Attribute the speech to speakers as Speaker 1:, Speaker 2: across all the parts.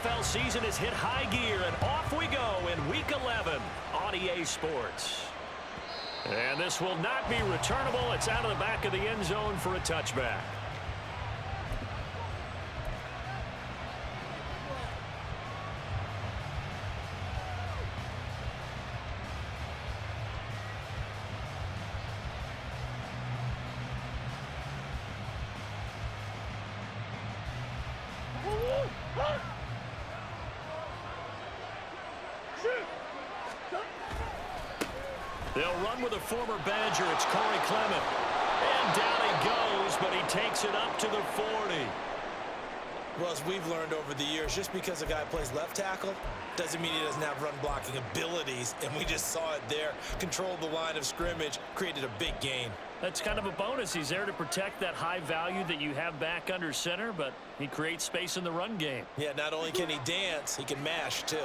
Speaker 1: NFL season has hit high gear, and off we go in Week 11 on EA Sports. And this will not be returnable. It's out of the back of the end zone for a touchback. They'll run with a former Badger. It's Corey Clement. And down he goes, but he takes it up to the 40.
Speaker 2: Well, as we've learned over the years, just because a guy plays left tackle doesn't mean he doesn't have run blocking abilities. And we just saw it there. Controlled the line of scrimmage, created a big gain.
Speaker 1: That's kind of a bonus. He's there to protect that high value that you have back under center, but he creates space in the run game.
Speaker 2: Yeah, not only can he dance, he can mash too.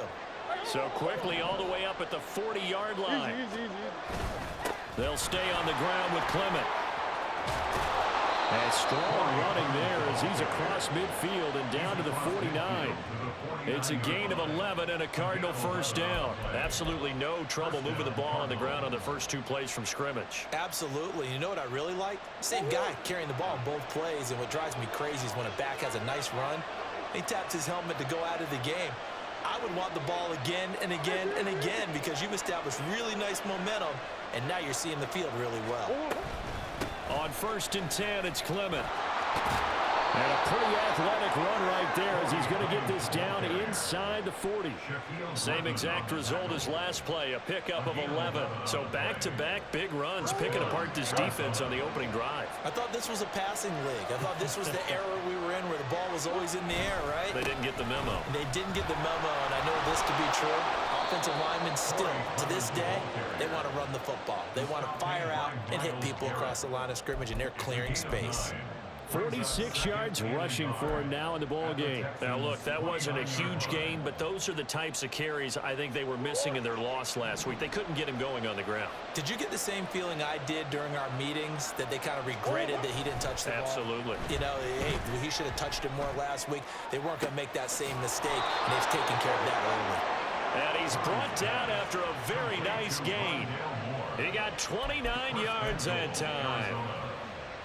Speaker 1: So quickly all the way up at the 40-yard line. They'll stay on the ground with Clement. And strong running there as he's across midfield and down to the 49. It's a gain of 11 and a Cardinal first down. Absolutely no trouble moving the ball on the ground on the first two plays from scrimmage.
Speaker 2: Absolutely. You know what I really like? Same guy carrying the ball in both plays, and what drives me crazy is when a back has a nice run, he taps his helmet to go out of the game. I would want the ball again and again and again because you've established really nice momentum, and now you're seeing the field really well.
Speaker 1: On 1st and 10, it's Clement. And a pretty athletic run right there as he's going to get this down inside the 40. Same exact result as last play, a pickup of 11. So back-to-back big runs, picking apart this defense on the opening drive.
Speaker 2: I thought this was a passing league. I thought this was the era we were in where the ball was always in the air, right?
Speaker 1: They didn't get the memo.
Speaker 2: They didn't get the memo, and I know this to be true. Offensive linemen still, to this day, they want to run the football. They want to fire out and hit people across the line of scrimmage, and they're clearing space.
Speaker 1: 46 yards rushing for him now in the ball game. Now, look, that wasn't a huge gain, but those are the types of carries I think they were missing in their loss last week. They couldn't get him going on the ground.
Speaker 2: Did you get the same feeling I did during our meetings, that they kind of regretted that he didn't touch the ball?
Speaker 1: Absolutely.
Speaker 2: You know, hey, he should have touched it more last week. They weren't going to make that same mistake, and they've taken care of that early.
Speaker 1: And he's brought down after a very nice gain. He got 29 yards that time.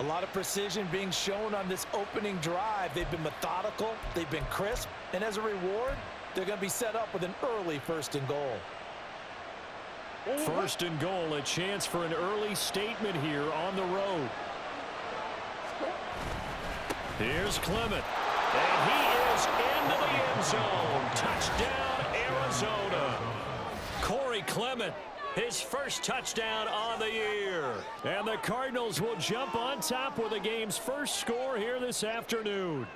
Speaker 2: A lot of precision being shown on this opening drive. They've been methodical, they've been crisp, and as a reward, they're going to be set up with an early 1st and goal.
Speaker 1: 1st and goal, a chance for an early statement here on the road. Here's Clement, and he is into the end zone. Touchdown, Arizona. Corey Clement, his first touchdown on the year. And the Cardinals will jump on top with the game's first score here this afternoon.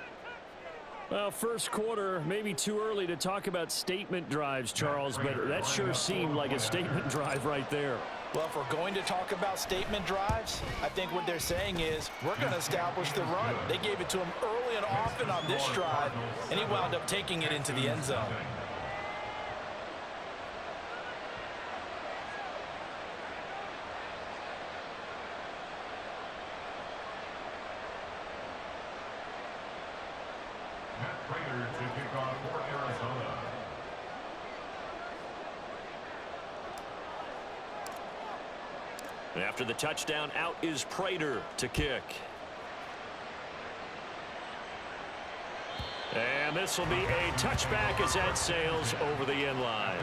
Speaker 1: Well, first quarter, maybe too early to talk about statement drives, Charles, but that sure seemed like a statement drive right there.
Speaker 2: Well, if we're going to talk about statement drives, I think what they're saying is we're going to establish the run. They gave it to him early and often on this drive, and he wound up taking it into the end zone.
Speaker 1: After the touchdown, out is Prater to kick. And this will be a touchback as that sails over the end line.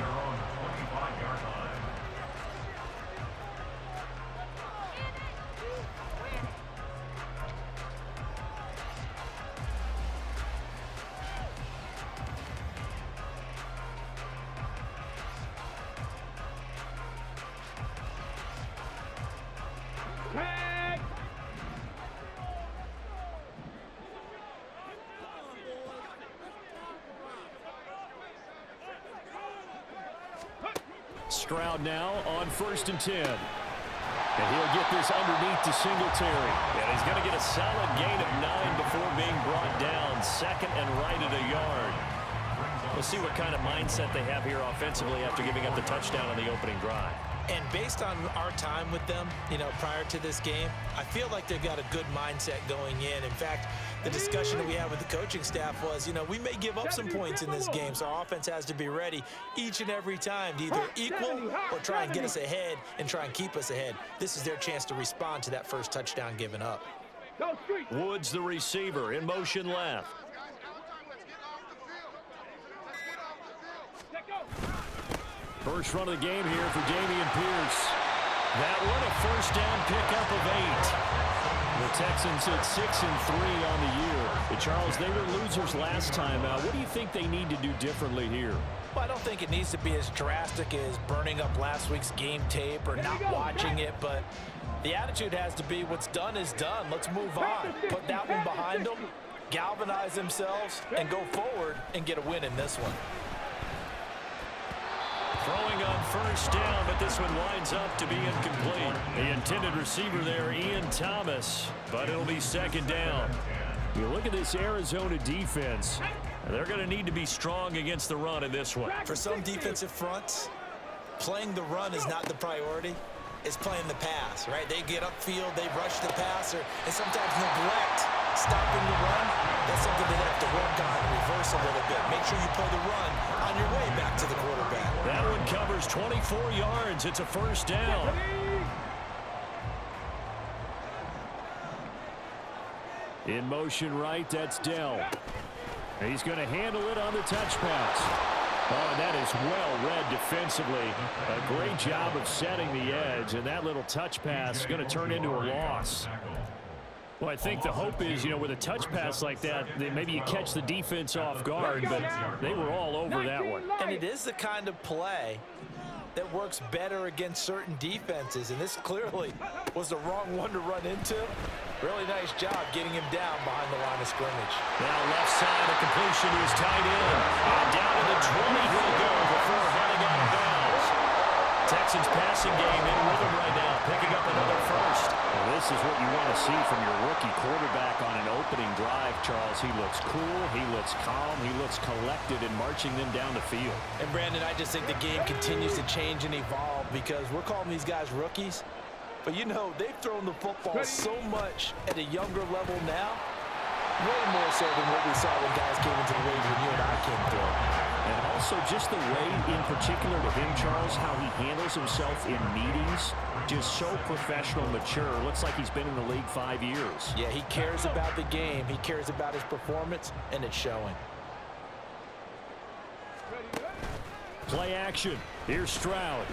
Speaker 1: Stroud now on 1st and 10. And he'll get this underneath to Singletary. And he's going to get a solid gain of 9 before being brought down. 2nd and right at a yard. We'll see what kind of mindset they have here offensively after giving up the touchdown on the opening drive.
Speaker 2: And based on our time with them, prior to this game, I feel like they've got a good mindset going in. In fact, the discussion that we had with the coaching staff was, we may give up some points in this game, so our offense has to be ready each and every time to either equal or try and get us ahead and try and keep us ahead. This is their chance to respond to that first touchdown given up.
Speaker 1: Woods, the receiver, in motion left. First run of the game here for Dameon Pierce. That one a first down pickup of 8. The Texans at 6-3 on the year. Charles, they were losers last time out. What do you think they need to do differently here?
Speaker 2: Well, I don't think it needs to be as drastic as burning up last week's game tape or not watching it, but the attitude has to be what's done is done. Let's move on. Put that one behind them, galvanize themselves, and go forward and get a win in this one.
Speaker 1: Throwing on first down, but this one winds up to be incomplete. The intended receiver there, Ian Thomas, but it'll be second down. You look at this Arizona defense, they're going to need to be strong against the run in this one.
Speaker 2: For some defensive fronts, playing the run is not the priority. It's playing the pass, right? They get upfield, they rush the passer, and sometimes neglect stopping the run. That's something they have to work on and reverse a little bit. Make sure you play the run on your way back to the quarterback.
Speaker 1: That one covers 24 yards. It's a first down. In motion right, that's Dell. He's going to handle it on the touch pass. Oh, and that is well read defensively. A great job of setting the edge, and that little touch pass is going to turn into a loss. Well, I think the hope is, with a touch pass like that, maybe you catch the defense off guard, but they were all over that one.
Speaker 2: And it is the kind of play that works better against certain defenses, and this clearly was the wrong one to run into. Really nice job getting him down behind the line of scrimmage.
Speaker 1: Now left side, a completion to his tight end. And down to the 20 he'll go before heading out of bounds. Texans passing game in rhythm right now, picking up another first. Well, this is what you want to see from your rookie quarterback on an opening drive, Charles. He looks cool, he looks calm, he looks collected in marching them down the field.
Speaker 2: And Brandon, I just think the game continues to change and evolve because we're calling these guys rookies. But they've thrown the football so much at a younger level now, way more so than what we saw when guys came into the league when you and I came through.
Speaker 1: And also just the way, in particular to him, Charles, how he handles himself in meetings, just so professional, mature. Looks like he's been in the league 5 years.
Speaker 2: Yeah, he cares about the game. He cares about his performance, and it's showing.
Speaker 1: Play action. Here's Stroud.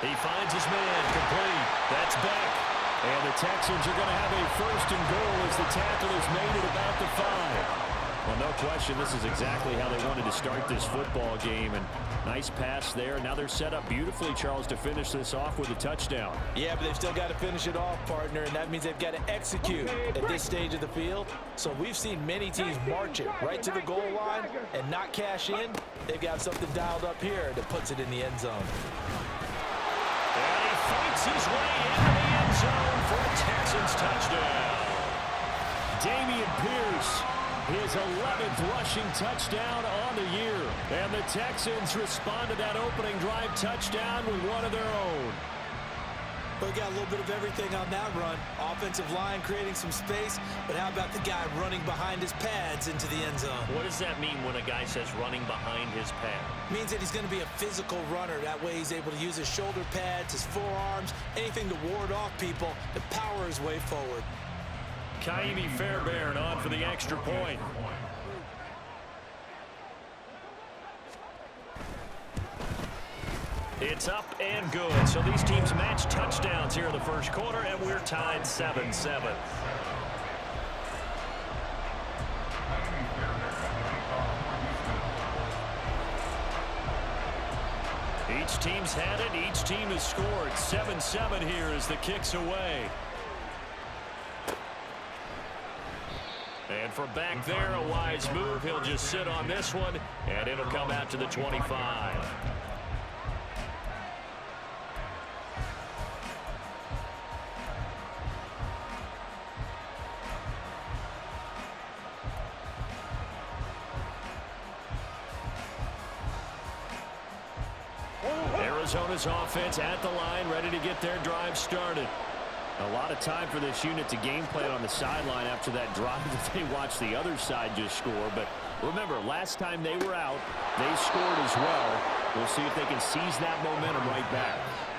Speaker 1: He finds his man, complete. That's Beck. And the Texans are going to have a first and goal as the tackle is made at about the 5. Well, no question, this is exactly how they wanted to start this football game. And nice pass there. Now they're set up beautifully, Charles, to finish this off with a touchdown.
Speaker 2: Yeah, but they've still got to finish it off, partner, and that means they've got to execute at this stage of the field. So we've seen many teams march it right to the goal line and not cash in. They've got something dialed up here that puts it in the end zone.
Speaker 1: And he fights his way into the end zone for a Texans touchdown. Dameon Pierce, his 11th rushing touchdown on the year. And the Texans respond to that opening drive touchdown with one of their own.
Speaker 2: We got a little bit of everything on that run. Offensive line creating some space, but how about the guy running behind his pads into the end zone?
Speaker 1: What does that mean when a guy says running behind his pad?
Speaker 2: Means that he's going to be a physical runner. That way he's able to use his shoulder pads, his forearms, anything to ward off people to power his way forward.
Speaker 1: Kaimi Fairbairn on for the extra point. It's up and good. So these teams match touchdowns here in the first quarter, and we're tied 7-7. Each team's had it. Each team has scored. 7-7 here as the kick's away. And from back there, a wise move. He'll just sit on this one, and it'll come out to the 25. Arizona's offense at the line, ready to get their drive started. A lot of time for this unit to game plan on the sideline after that drive that they watched the other side just score. But remember, last time they were out, they scored as well. We'll see if they can seize that momentum right back.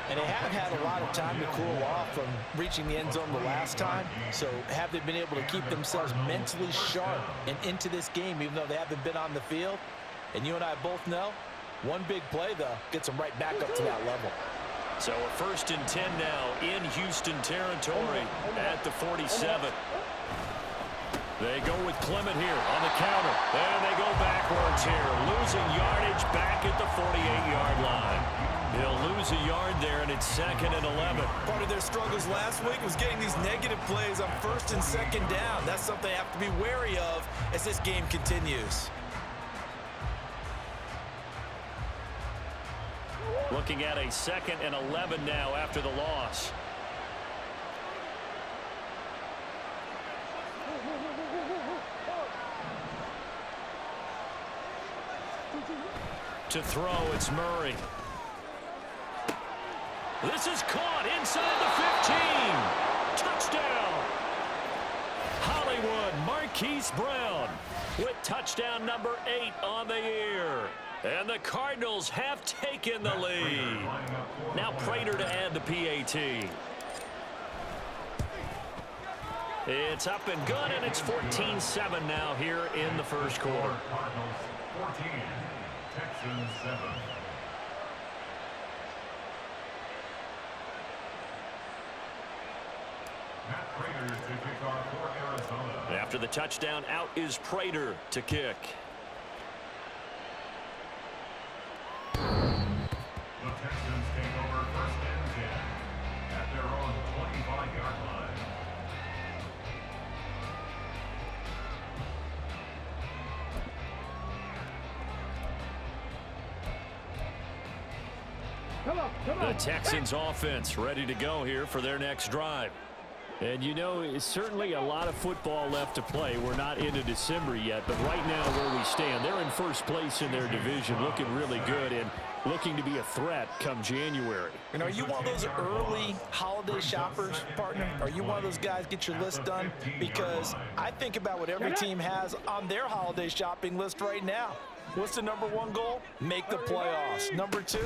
Speaker 2: And they have had a lot of time to cool off from reaching the end zone the last time. So have they been able to keep themselves mentally sharp and into this game, even though they haven't been on the field? And you and I both know, one big play, though, gets them right back up to that level.
Speaker 1: So a 1st and 10 now in Houston territory at the 47. They go with Clement here on the counter. And they go backwards here, losing yardage back at the 48-yard line. They'll lose a yard there, and it's 2nd and 11.
Speaker 2: Part of their struggles last week was getting these negative plays on 1st and 2nd down. That's something they have to be wary of as this game continues.
Speaker 1: Looking at a 2nd and 11 now after the loss. To throw, it's Murray. This is caught inside the 15. Touchdown. Hollywood Marquise Brown with touchdown number 8 on the year. And the Cardinals have taken the lead. Now Prater to add the PAT. It's up and good, and it's 14-7 now here in the first quarter.
Speaker 3: Cardinals 14, Texans 7. Matt Prater to kick off for Arizona.
Speaker 1: After the touchdown, out is Prater to kick.
Speaker 3: The Texans take over 1st and 10 at their own 25-yard line.
Speaker 1: The Texans offense ready to go here for their next drive. And you know, it's certainly a lot of football left to play. We're not into December yet, but right now where we stand, they're in first place in their division, looking really good and looking to be a threat come January.
Speaker 2: And are you one of those early holiday shoppers, partner? Are you one of those guys get your list done? Because I think about what every team has on their holiday shopping list right now. What's the number 1 goal? Make the playoffs. Number 2,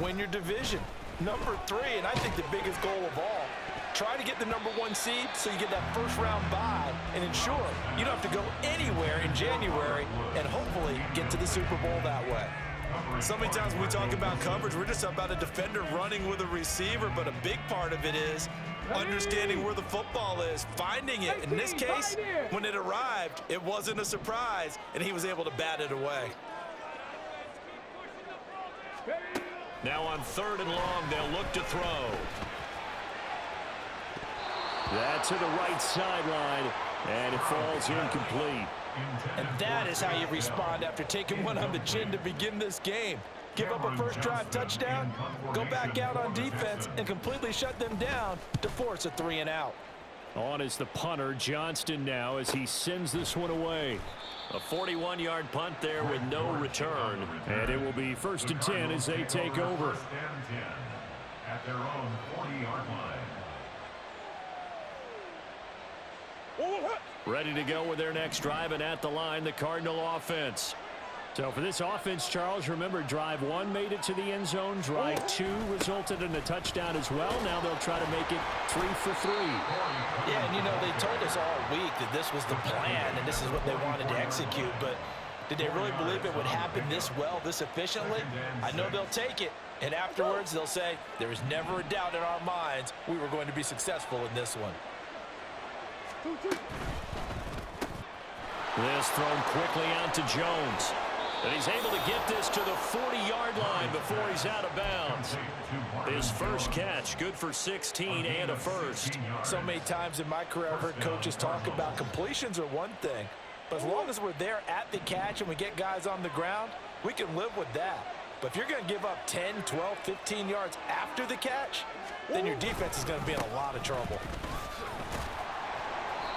Speaker 2: win your division. Number 3, and I think the biggest goal of all, try to get the number 1 seed so you get that first-round bye and ensure you don't have to go anywhere in January and hopefully get to the Super Bowl that way. So many times when we talk about coverage, we're just about a defender running with a receiver, but a big part of it is understanding where the football is, finding it. In this case, when it arrived, it wasn't a surprise, and he was able to bat it away.
Speaker 1: Now on 3rd and long, they'll look to throw. That's to the right sideline, and it falls incomplete.
Speaker 2: And that is how you respond after taking one on the chin to begin this game. Give up a first drive touchdown, go back out on defense, and completely shut them down to force a 3 and out.
Speaker 1: On is the punter, Johnston, now as he sends this one away. A 41-yard punt there with no return. And it will be 1st and 10 as they take over.
Speaker 3: 1st and 10 at their own 40-yard line.
Speaker 1: Ready to go with their next drive, and at the line, the Cardinal offense. So for this offense, Charles, remember, drive 1 made it to the end zone. Drive 2 resulted in a touchdown as well. Now they'll try to make it 3 for 3.
Speaker 2: Yeah, and you know, they told us all week that this was the plan and this is what they wanted to execute, but did they really believe it would happen this well, this efficiently? I know they'll take it, and afterwards they'll say, there was never a doubt in our minds we were going to be successful in this one.
Speaker 1: This thrown quickly out to Jones. And he's able to get this to the 40-yard line before he's out of bounds. His first catch, good for 16 and a first.
Speaker 2: So many times in my career I've heard coaches talk about completions are one thing, but as long as we're there at the catch and we get guys on the ground, we can live with that. But if you're going to give up 10, 12, 15 yards after the catch, then your defense is going to be in a lot of trouble.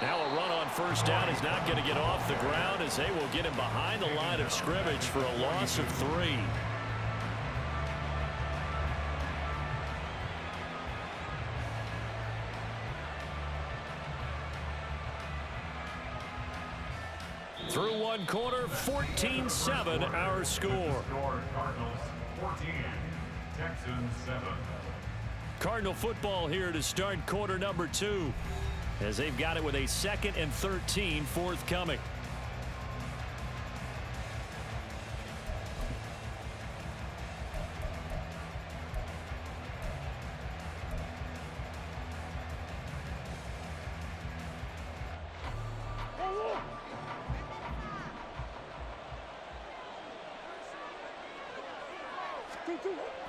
Speaker 1: Now a run on first down is not going to get off the ground as they will get him behind the line of scrimmage for a loss of 3. Through one quarter, 14-7 our score.
Speaker 3: Cardinals 14, Texans 7.
Speaker 1: Cardinal football here to start quarter number 2, as they've got it with a 2nd and 13 forthcoming.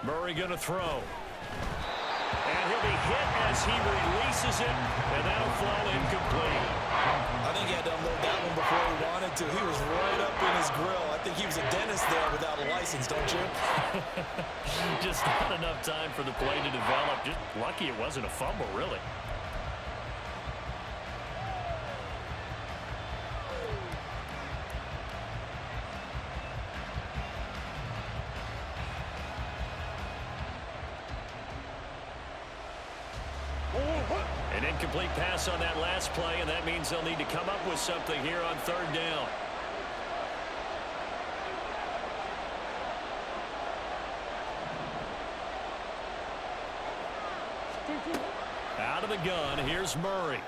Speaker 1: Murray going to throw. And he'll be hit as he releases it, and that'll fall incomplete.
Speaker 2: I think he had to unload that one before he wanted to. He was right up in his grill. I think he was a dentist there without a license, don't you?
Speaker 1: Just not enough time for the play to develop. Just lucky it wasn't a fumble, really. An incomplete pass on that last play, and that means they'll need to come up with something here on 3rd down. Out of the gun, here's Murray.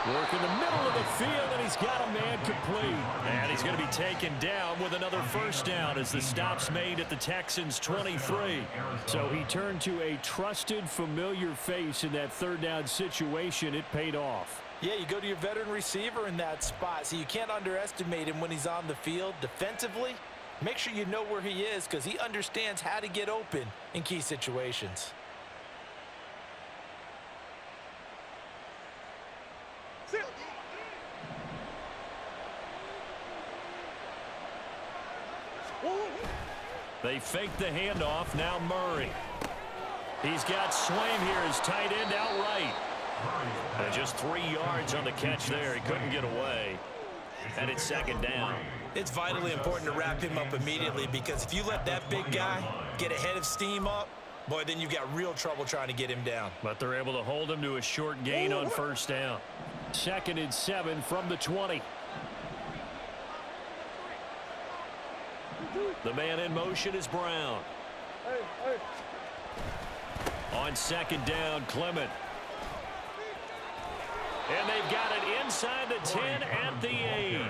Speaker 1: Work in the middle of the field, and he's got a man complete. And he's going to be taken down with another 1st down as the stop's made at the Texans' 23. So he turned to a trusted, familiar face in that 3rd down situation. It paid off.
Speaker 2: Yeah, you go to your veteran receiver in that spot, so you can't underestimate him when he's on the field defensively. Make sure you know where he is because he understands how to get open in key situations.
Speaker 1: They fake the handoff. Now Murray. He's got Swain here as tight end outright. And just 3 yards on the catch there. He couldn't get away. And it's 2nd down.
Speaker 2: It's vitally important to wrap him up immediately because if you let that big guy get ahead of steam up, boy, then you've got real trouble trying to get him down.
Speaker 1: But they're able to hold him to a short gain on 1st down. 2nd and 7 from the 20. The man in motion is Brown. On 2nd down, Clement. And they've got it inside the 10 at the 8.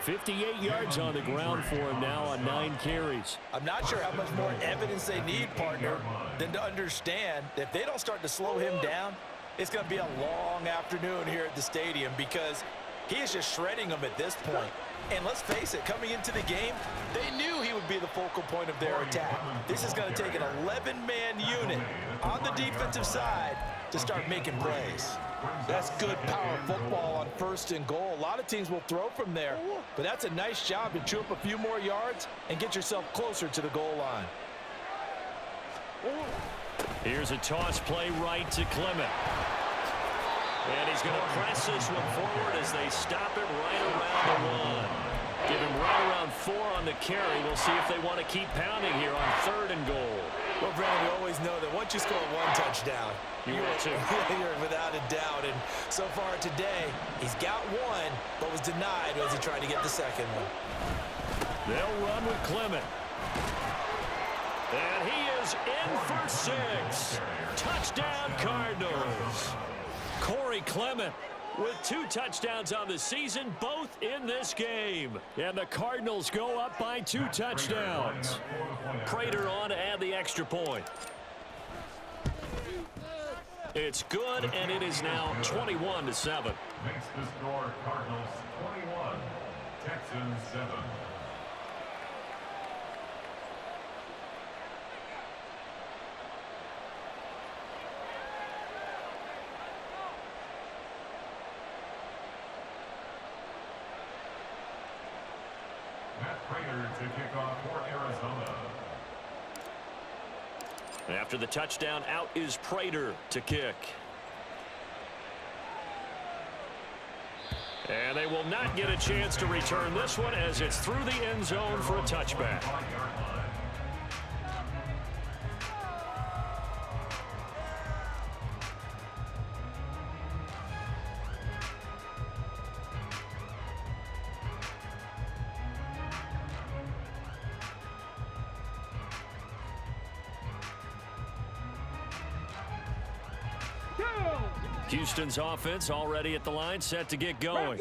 Speaker 1: 58 yards on the ground for him now on 9 carries.
Speaker 2: I'm not sure how much more evidence they need, partner, than to understand that if they don't start to slow him down, it's going to be a long afternoon here at the stadium because he is just shredding them at this point. And let's face it, coming into the game, they knew he would be the focal point of their attack. This is going to take an 11-man unit on the defensive side to start making plays. That's good power football on 1st and goal. A lot of teams will throw from there, but that's a nice job to chew up a few more yards and get yourself closer to the goal line.
Speaker 1: Here's a toss play right to Clement. And he's going to press this one forward as they stop it right around the 1. Give him right around 4 on the carry. We'll see if they want to keep pounding here on 3rd and goal.
Speaker 2: Well, Brandon, we always know that once you score 1 touchdown,
Speaker 1: you're
Speaker 2: without a doubt. And so far today, he's got 1, but was denied as he tried to get the 2nd one.
Speaker 1: They'll run with Clement. And he is in for 6. Touchdown, Cardinals. Corey Clement with 2 touchdowns on the season, both in this game. And the Cardinals go up by 2 touchdowns. Prater on to add the extra point. It's good, and it is now 21-7.
Speaker 3: Makes the score Cardinals 21, Texans 7. Prater to kick off for Arizona.
Speaker 1: After the touchdown, out is Prater to kick. And they will not get a chance to return this one as it's through the end zone for a touchback. Houston's offense already at the line, set to get going.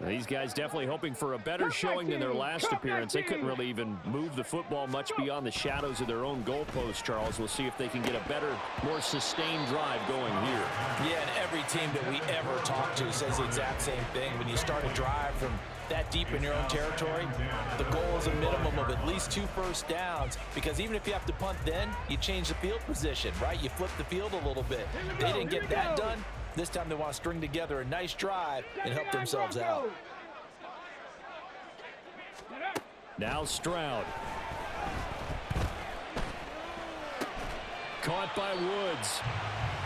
Speaker 1: These guys definitely hoping for a better showing than their last appearance. They couldn't really even move the football much beyond the shadows of their own goalpost, Charles. We'll see if they can get a better, more sustained drive going here.
Speaker 2: Yeah, and every team that we ever talk to says the exact same thing. When you start a drive from that deep in your own territory, the goal is a minimum of at least 2 first downs, because even if you have to punt then, you change the field position, right? You flip the field a little bit. They didn't get that done. This time they want to string together a nice drive and help themselves out.
Speaker 1: Now Stroud. Caught by Woods.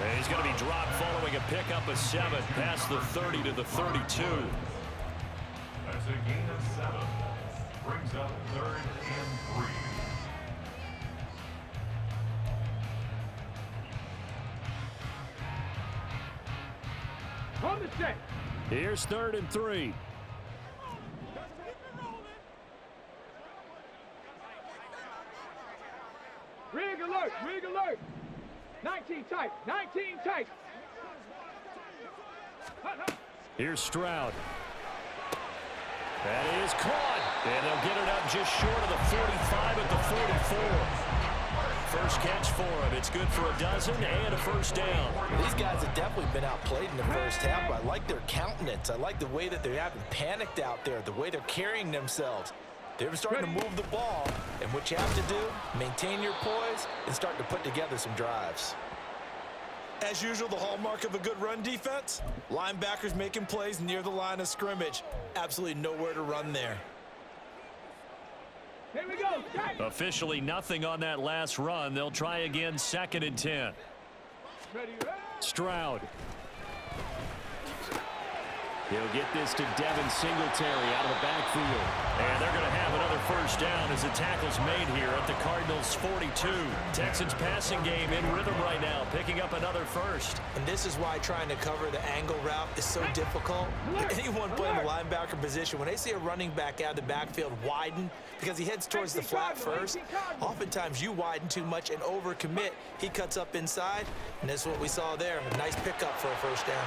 Speaker 1: And he's going to be dropped following a pickup of 7 past the 30 to the 32.
Speaker 3: That's a gain of 7. Brings up 3rd and 3.
Speaker 4: On the set.
Speaker 1: Here's 3rd and 3.
Speaker 4: Rig alert, rig alert. 19 tight, 19 tight.
Speaker 1: Here's Stroud. That is caught. And they'll get it up just short of the 45 at the 44. First catch for him. It's good for a dozen and a first down.
Speaker 2: These guys have definitely been outplayed in the first half. I like their countenance. I like the way that they haven't panicked out there, the way they're carrying themselves. They're starting to move the ball, and what you have to do, maintain your poise and start to put together some drives. As usual, the hallmark of a good run defense, linebackers making plays near the line of scrimmage. Absolutely nowhere to run there.
Speaker 4: Here we go.
Speaker 1: Officially nothing on that last run. They'll try again, 2nd and 10. Stroud. He'll get this to Devin Singletary out of the backfield. And they're going to have another first down as the tackle's made here at the Cardinals' 42. Texans passing game in rhythm right now, picking up another first.
Speaker 2: And this is why trying to cover the angle route is so difficult. Anyone playing the linebacker position, when they see a running back out of the backfield widen because he heads towards the flat first, oftentimes you widen too much and overcommit. He cuts up inside, and this is what we saw there. A nice pickup for a first down.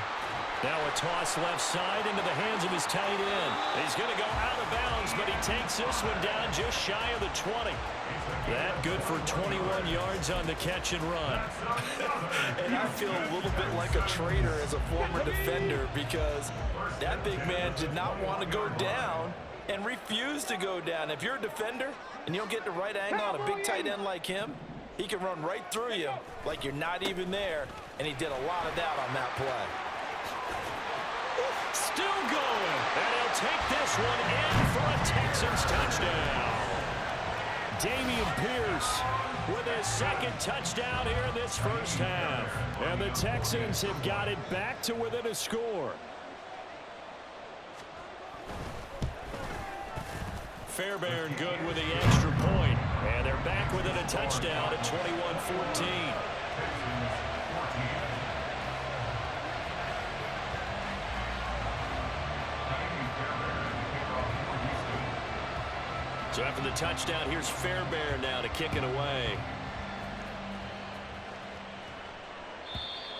Speaker 1: Now a toss left side into the hands of his tight end. He's going to go out of bounds, but he takes this one down just shy of the 20. That good for 21 yards on the catch and run.
Speaker 2: And I feel a little bit like a traitor as a former defender, because that big man did not want to go down and refused to go down. If you're a defender and you don't get the right angle on a big tight end like him, he can run right through you like you're not even there, and he did a lot of that on that play.
Speaker 1: Still going, and he'll take this one in for a Texans touchdown. Dameon Pierce with his 2nd touchdown here in this first half. And the Texans have got it back to within a score. Fairbairn good with the extra point. And they're back within a touchdown at 21-14. So after the touchdown, here's Fairbairn now to kick it away.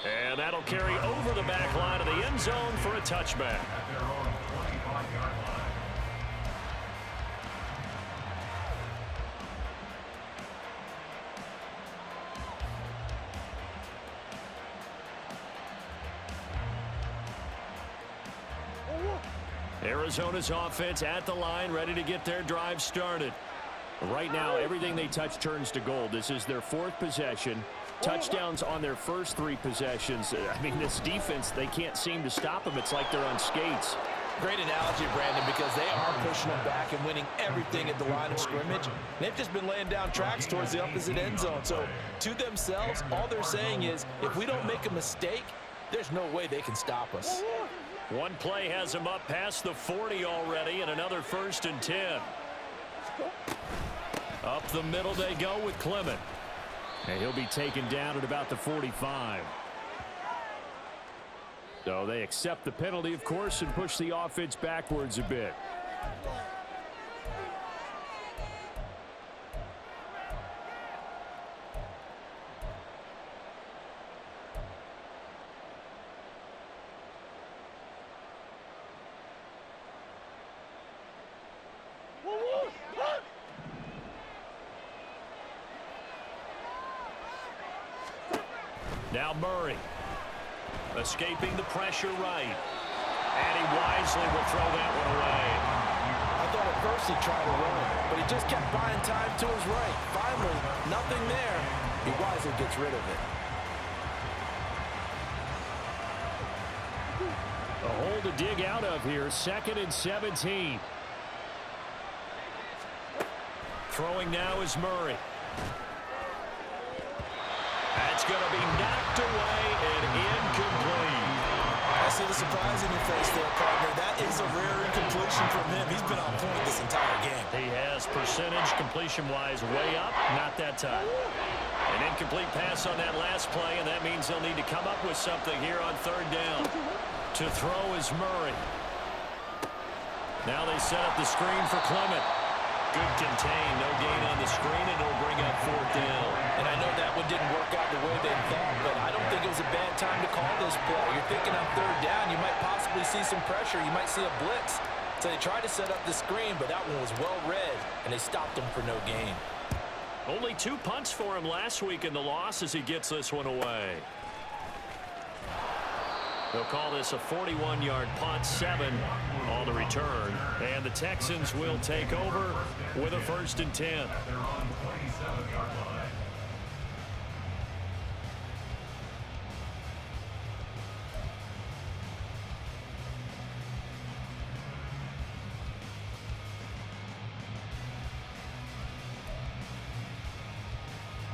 Speaker 1: And that'll carry over the back line of the end zone for a touchback.
Speaker 3: At their own 25-yard line.
Speaker 1: Arizona's offense at the line, ready to get their drive started. Right now, everything they touch turns to gold. This is their 4th possession. Touchdowns on their first 3 possessions. I mean, this defense, they can't seem to stop them. It's like they're on skates.
Speaker 2: Great analogy, Brandon, because they are pushing them back and winning everything at the line of scrimmage. They've just been laying down tracks towards the opposite end zone. So to themselves, all they're saying is, if we don't make a mistake, there's no way they can stop us.
Speaker 1: One play has him up past the 40 already, and another 1st and 10. Up the middle they go with Clement. And he'll be taken down at about the 45. So they accept the penalty, of course, and push the offense backwards a bit. Now Murray. Escaping the pressure right. And he wisely will throw that one away.
Speaker 2: I thought at first he tried to run, but he just kept buying time to his right. Finally, nothing there. He wisely gets rid of it.
Speaker 1: A hole to dig out of here. 2nd and 17. Throwing now is Murray. That's going to be knocked away and incomplete.
Speaker 2: I see the surprise in your face there, partner. That is a rare incompletion from him. He's been on point this entire game.
Speaker 1: He has percentage completion-wise way up. Not that time. An incomplete pass on that last play, and that means they'll need to come up with something here on 3rd down. To throw is Murray. Now they set up the screen for Clement. Good contain. No gain on the screen, and it'll bring up 4th down.
Speaker 2: And I know that one didn't work out the way they thought, but I don't think it was a bad time to call this play. You're thinking on 3rd down, you might possibly see some pressure. You might see a blitz. So they tried to set up the screen, but that one was well read, and they stopped him for no gain.
Speaker 1: Only 2 punts for him last week in the loss as he gets this one away. They'll call this a 41-yard punt, 7 on the return. And the Texans will take over with a 1st and 10.
Speaker 3: They're on 27-yard line.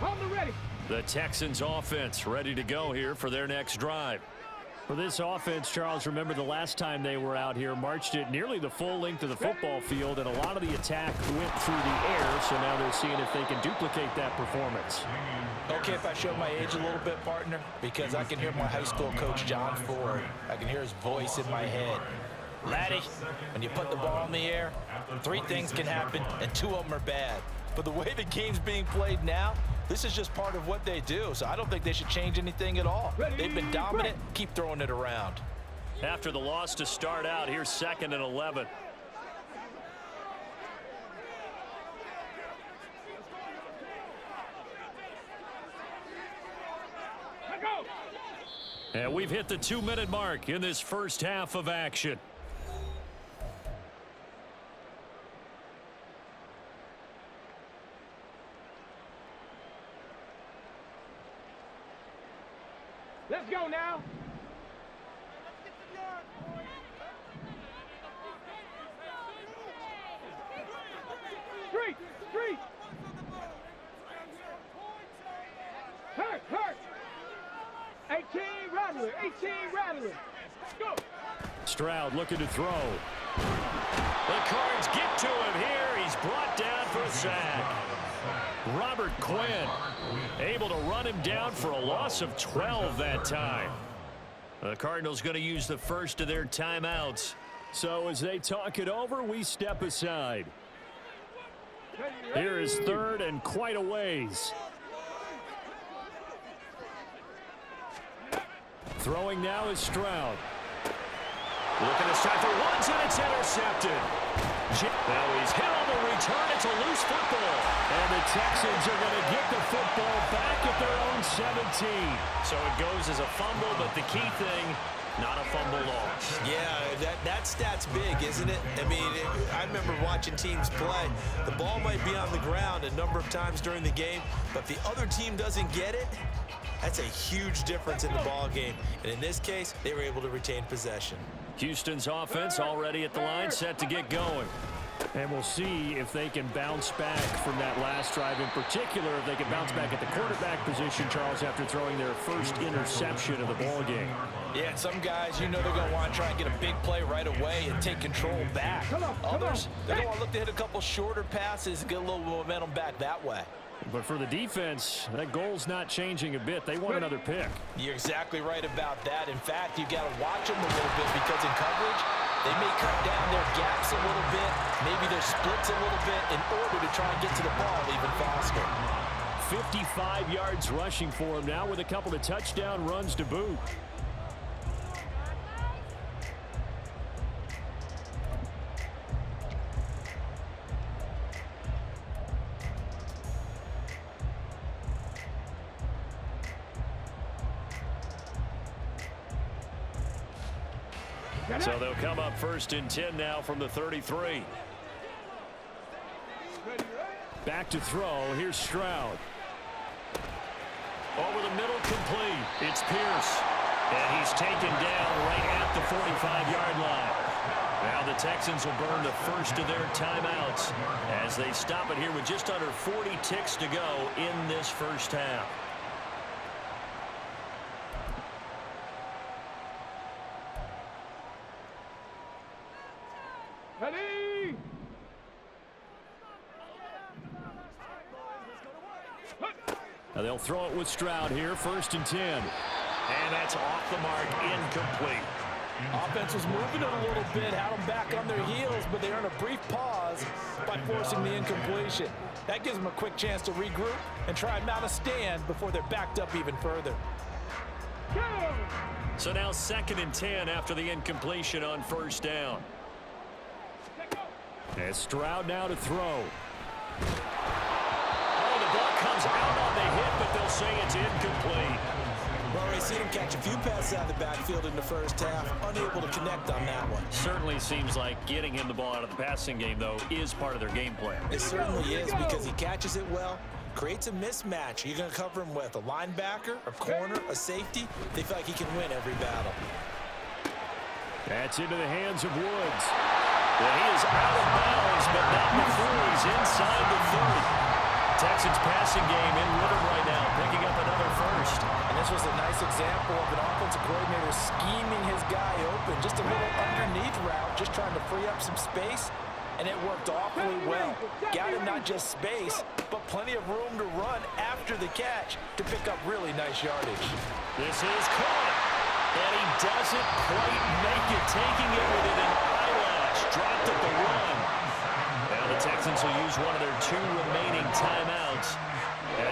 Speaker 4: On the ready.
Speaker 1: The Texans offense ready to go here for their next drive. For this offense, Charles, remember the last time they were out here, marched it nearly the full length of the football field, and a lot of the attack went through the air, so now they're seeing if they can duplicate that performance.
Speaker 2: Okay, if I show my age a little bit, partner, because I can hear my high school coach, John Ford. I can hear his voice in my head. Laddie, when you put the ball in the air, 3 things can happen, and 2 of them are bad. But the way the game's being played now, this is just part of what they do, so I don't think they should change anything at all. They've been dominant. Keep throwing it around.
Speaker 1: After the loss to start out, here's 2nd and 11. And we've hit the 2-minute mark in this first half of action.
Speaker 4: Let's go now. Street, street. Hurt, hurt. 18 Rattler, 18 Rattler. Go.
Speaker 1: Stroud looking to throw. The Cards get to him here. He's brought down for a sack. Robert Quinn able to run him down for a loss of 12 that time. The Cardinals going to use the first of their timeouts. So as they talk it over, we step aside. Here is 3rd and quite a ways. Throwing now is Stroud. Looking to start for ones, and it's intercepted. Now he's hit on the return. It's a loose football. And the Texans are going to get the football back at their own 17. So it goes as a fumble, but the key thing, not a fumble loss.
Speaker 2: Yeah, that stat's big, isn't it? I mean, I remember watching teams play. The ball might be on the ground a number of times during the game, but if the other team doesn't get it, that's a huge difference in the ball game. And in this case, they were able to retain possession.
Speaker 1: Houston's offense already at the line, set to get going. And we'll see if they can bounce back from that last drive. In particular, if they can bounce back at the quarterback position, Charles, after throwing their first interception of the ball game.
Speaker 2: Yeah, and some guys, you know they're going to want to try and get a big play right away and take control back. Others, they're going to look to hit a couple shorter passes and get a little momentum back that way.
Speaker 1: But for the defense, that goal's not changing a bit. They want another pick.
Speaker 2: You're exactly right about that. In fact, you got to watch them a little bit because in coverage, they may cut down their gaps a little bit, maybe their splits a little bit in order to try and get to the ball even faster.
Speaker 1: 55 yards rushing for him now with a couple of touchdown runs to boot. So they'll come up 1st and 10 now from the 33. Back to throw. Here's Stroud. Over the middle, complete. It's Pierce. And he's taken down right at the 45-yard line. Now the Texans will burn the first of their timeouts as they stop it here with just under 40 ticks to go in this first half.
Speaker 4: Ready?
Speaker 1: Now they'll throw it with Stroud here, 1st and 10. And that's off the mark, incomplete.
Speaker 2: Offense was moving it a little bit, had them back on their heels, but they earned a brief pause by forcing the incompletion. That gives them a quick chance to regroup and try and mount a stand before they're backed up even further.
Speaker 1: So now 2nd and 10 after the incompletion on 1st down. As Stroud now to throw. Oh, the ball comes out on the hit, but they'll say it's incomplete.
Speaker 2: Well, they seen him catch a few passes out of the backfield in the first half, unable to connect on that one.
Speaker 1: Certainly seems like getting him the ball out of the passing game, though, is part of their game plan.
Speaker 2: It certainly is because he catches it well, creates a mismatch. You're going to cover him with a linebacker, a corner, a safety. They feel like he can win every battle.
Speaker 1: That's into the hands of Woods. Well, he is out of bounds, but not before he's inside the 30. Texans passing game in rhythm right now, picking up another first.
Speaker 2: And this was a nice example of an offensive coordinator scheming his guy open. Just a little underneath route, just trying to free up some space, and it worked awfully well. Got him not just space, but plenty of room to run after the catch to pick up really nice yardage.
Speaker 1: This is caught, and he doesn't quite make it, taking it within an eyelash. Dropped at the run. Now the Texans will use one of their 2 remaining timeouts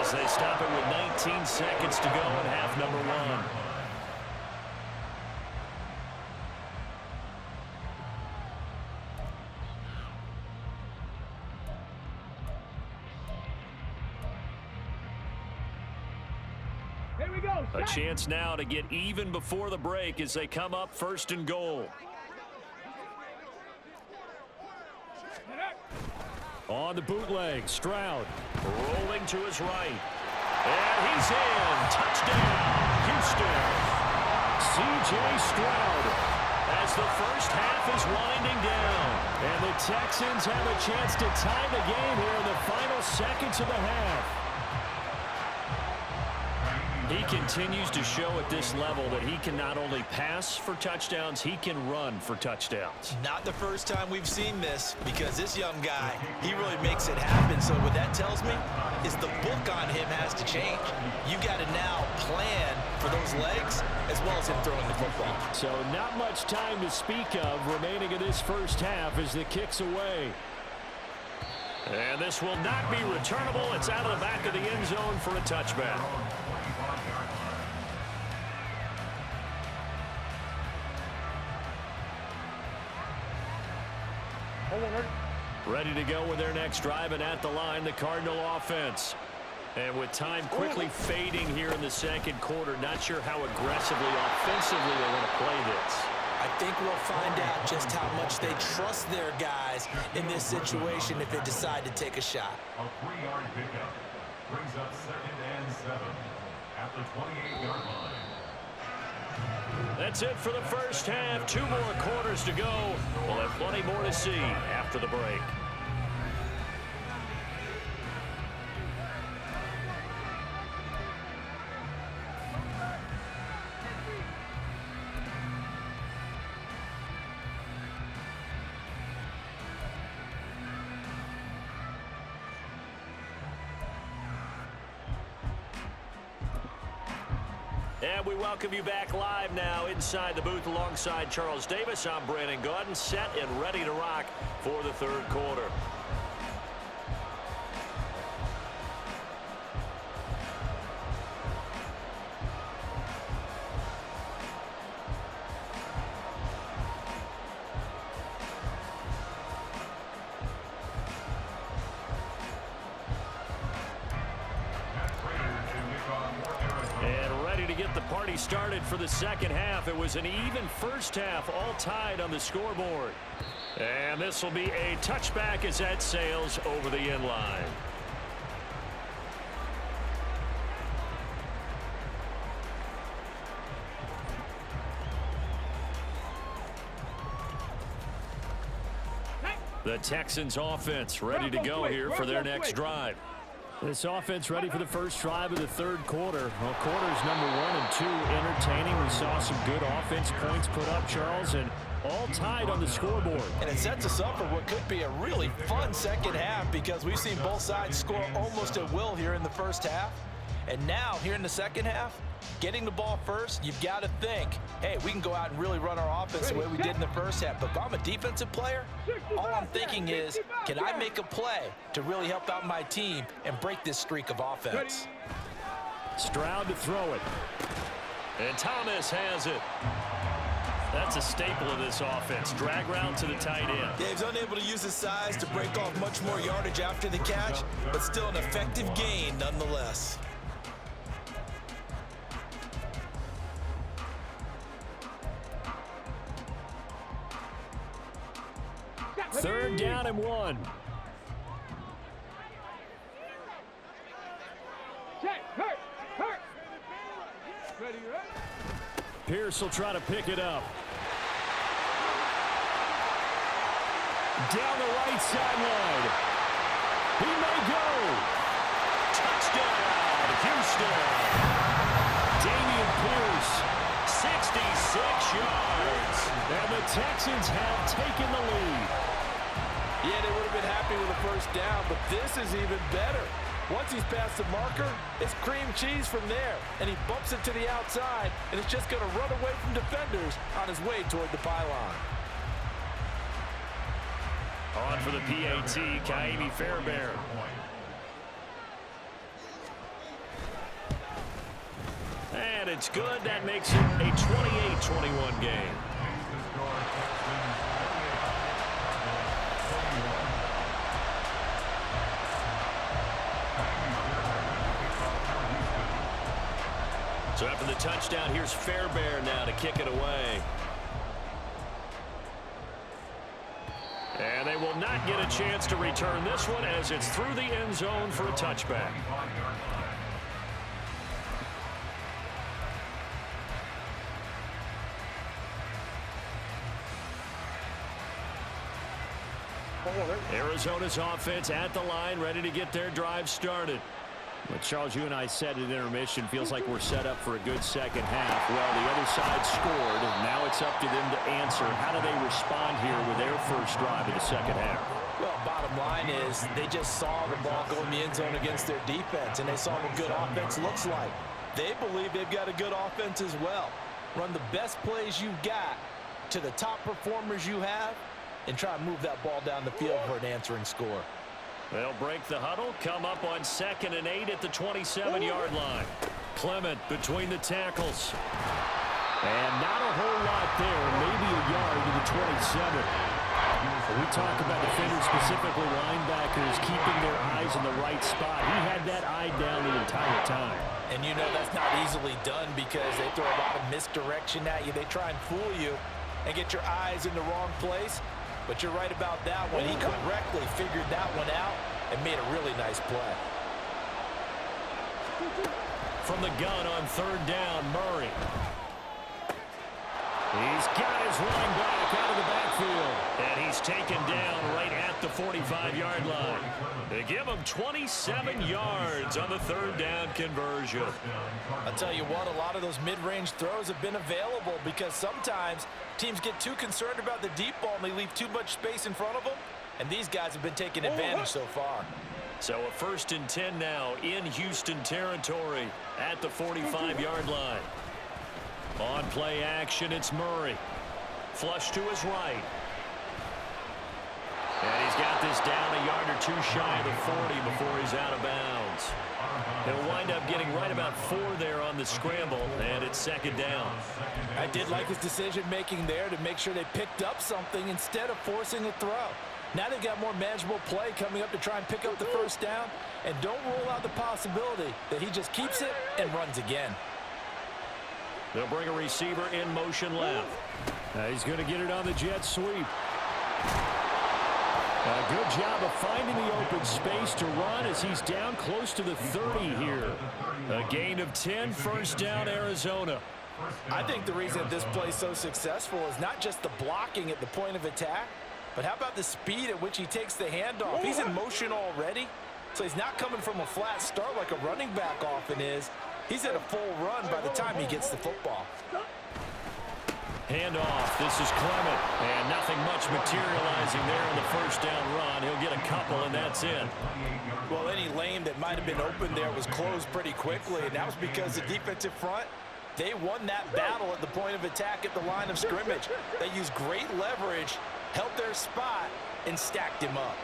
Speaker 1: as they stop it with 19 seconds to go in half number 1.
Speaker 4: Here we go.
Speaker 1: A chance now to get even before the break as they come up 1st and goal. On the bootleg, Stroud rolling to his right. And he's in. Touchdown, Houston. C.J. Stroud as the first half is winding down. And the Texans have a chance to tie the game here in the final seconds of the half. He continues to show at this level that he can not only pass for touchdowns, he can run for touchdowns.
Speaker 2: Not the first time we've seen this, because this young guy, he really makes it happen. So what that tells me is the book on him has to change. You got to now plan for those legs as well as him throwing the football.
Speaker 1: So not much time to speak of remaining in this first half as the kick's away. And this will not be returnable. It's out of the back of the end zone for a touchback. Ready to go with their next drive, and at the line, the Cardinal offense. And with time quickly fading here in the second quarter, not sure how aggressively, offensively they want to play this.
Speaker 2: I think we'll find out just how much they trust their guys in this situation if they decide to take a shot.
Speaker 3: A 3-yard pickup brings up 2nd and 7 at the 28-yard line.
Speaker 1: That's it for the first half. 2 more quarters to go. We'll have plenty more to see after the break. And we welcome you back live now inside the booth alongside Charles Davis. I'm Brandon Gaudin, set and ready to rock for the third quarter. to get the party started for the second half. It was an even first half, all tied on the scoreboard. And this will be a touchback as that sails over the end line. The Texans offense ready to go here for their next drive. This offense ready for the first drive of the third quarter. Well, quarters number 1 and 2 entertaining. We saw some good offense points put up, Charles, and all tied on the scoreboard.
Speaker 2: And it sets us up for what could be a really fun second half because we've seen both sides score almost at will here in the first half. And now, here in the second half, getting the ball first, you've got to think, hey, we can go out and really run our offense the way we did in the first half. But if I'm a defensive player, all I'm thinking is, can I make a play to really help out my team and break this streak of offense?
Speaker 1: Stroud to throw it. And Thomas has it. That's a staple of this offense. Drag route to the tight end.
Speaker 2: Dave's unable to use his size to break off much more yardage after the catch, but still an effective gain nonetheless.
Speaker 1: Third down and 1.
Speaker 4: Check. Hurt. Ready.
Speaker 1: Pierce will try to pick it up. Down the right sideline. He may go. Touchdown, Houston. Dameon Pierce, 66 yards. And the Texans have taken the lead.
Speaker 5: Yeah, they would have been happy with the first down, but this is even better. Once he's past the marker, it's cream cheese from there, and he bumps it to the outside, and it's just going to run away from defenders on his way toward the pylon.
Speaker 1: On for the PAT, Kaimi Fairbairn. And it's good. That makes it a 28-21 game. So after the touchdown, here's Fairbairn now to kick it away. And they will not get a chance to return this one as it's through the end zone for a touchback. Arizona's offense at the line, ready to get their drive started. But Charles, you and I said at intermission, feels like we're set up for a good second half. Well, the other side scored, and now it's up to them to answer. How do they respond here with their first drive of the second half?
Speaker 2: Well, bottom line is they just saw the ball go in the end zone against their defense, and they saw what good offense looks like. They believe they've got a good offense as well. Run the best plays you've got to the top performers you have, and try and move that ball down the field for an answering score.
Speaker 1: They'll break the huddle, come up on 2nd and 8 at the 27-yard line. Clement between the tackles. And not a whole lot there, maybe a yard to the 27. We talk about defenders, specifically linebackers, keeping their eyes in the right spot. He had that eye down the entire time.
Speaker 2: And you know that's not easily done because they throw a lot of misdirection at you. They try and fool you and get your eyes in the wrong place. But you're right about that one. He correctly figured that one out and made a really nice play.
Speaker 1: From the gun on 3rd down, Murray. He's got his running back out of the backfield. And he's taken down right at the 45-yard line. They give him 27 yards on the 3rd down conversion.
Speaker 2: I'll tell you what, a lot of those mid-range throws have been available because sometimes teams get too concerned about the deep ball and they leave too much space in front of them. And these guys have been taking advantage so far.
Speaker 1: So a 1st and 10 now in Houston territory at the 45-yard line. On play action, it's Murray. Flush to his right. And he's got this down a yard or two shy of the 40 before he's out of bounds. He'll wind up getting right about 4 there on the scramble, and it's 2nd down.
Speaker 2: I did like his decision-making there to make sure they picked up something instead of forcing a throw. Now they've got more manageable play coming up to try and pick up the 1st down, and don't rule out the possibility that he just keeps it and runs again.
Speaker 1: They'll bring a receiver in motion left. He's going to get it on the jet sweep. A good job of finding the open space to run as he's down close to the 30 here. A gain of 10, first down, Arizona.
Speaker 5: I think the reason that this play is so successful is not just the blocking at the point of attack, but how about the speed at which he takes the handoff? He's in motion already, so he's not coming from a flat start like a running back often is. He's at a full run by the time he gets the football.
Speaker 1: Handoff. This is Clement. And nothing much materializing there in the first down run. He'll get a couple, and that's it.
Speaker 5: Well, any lane that might have been open there was closed pretty quickly, and that was because the defensive front, they won that battle at the point of attack at the line of scrimmage. They used great leverage, held their spot, and stacked him up.